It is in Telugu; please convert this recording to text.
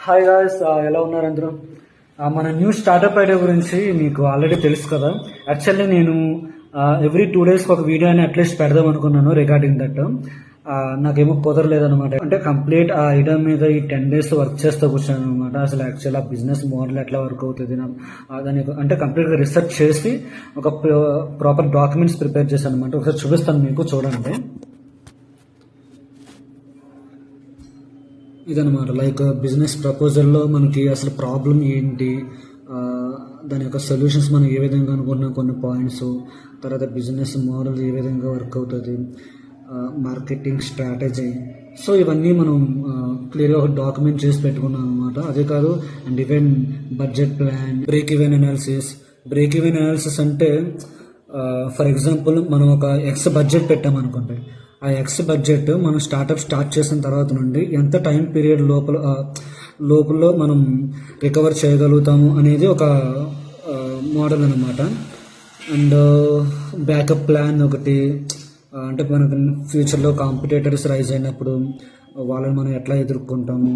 హాయ్ గాయ్స్, ఎలా ఉన్నారు అందరూ? మన న్యూ స్టార్టప్ ఐడియా గురించి మీకు ఆల్రెడీ తెలుసు కదా. యాక్చువల్లీ నేను ఎవ్రీ 2 days ఒక వీడియో అని అట్లీస్ట్ పెడదాం అనుకున్నాను రిగార్డింగ్ దట్. నాకేమో కుదరలేదనమాట. అంటే కంప్లీట్ ఆ ఐడియా మీద ఈ 10 days వర్క్ చేస్తూ కూర్చొని అనమాట. అసలు యాక్చువల్ ఆ బిజినెస్ మోడల్ ఎట్లా వర్క్ అవుతుంది దాని అంటే కంప్లీట్గా రీసెర్చ్ చేసి ఒక ప్రాపర్ డాక్యుమెంట్స్ ప్రిపేర్ చేశాను అనమాట. ఒకసారి చూపిస్తాను మీకు, చూడండి. ఇదనమాట లైక్ బిజినెస్ ప్రపోజల్లో మనకి అసలు ప్రాబ్లం ఏంటి, దాని యొక్క సొల్యూషన్స్ మనం ఏ విధంగా అనుకున్నాం, కొన్ని పాయింట్స్, తర్వాత బిజినెస్ మోడల్ ఏ విధంగా వర్క్ అవుతుంది, మార్కెటింగ్ స్ట్రాటజీ. సో ఇవన్నీ మనం క్లియర్గా ఒక డాక్యుమెంట్ చేసి పెట్టుకున్నాం అనమాట. అదే కాదు, and even budget plan, break even analysis. Break even analysis అంటే ఫర్ ఎగ్జాంపుల్ మనం ఒక ఎక్స్ బడ్జెట్ పెట్టామనుకోండి. ఆ ఎక్స్ బడ్జెట్ మనం స్టార్ట్ చేసిన తర్వాత నుండి ఎంత టైం పీరియడ్ లోపల మనం రికవర్ చేయగలుగుతాము అనేది ఒక మోడల్ అనమాట. అండ్ బ్యాకప్ ప్లాన్ ఒకటి, అంటే మనకు ఫ్యూచర్లో కాంపిటేటర్స్ రైజ్ అయినప్పుడు వాళ్ళని మనం ఎట్లా ఎదుర్కొంటాము.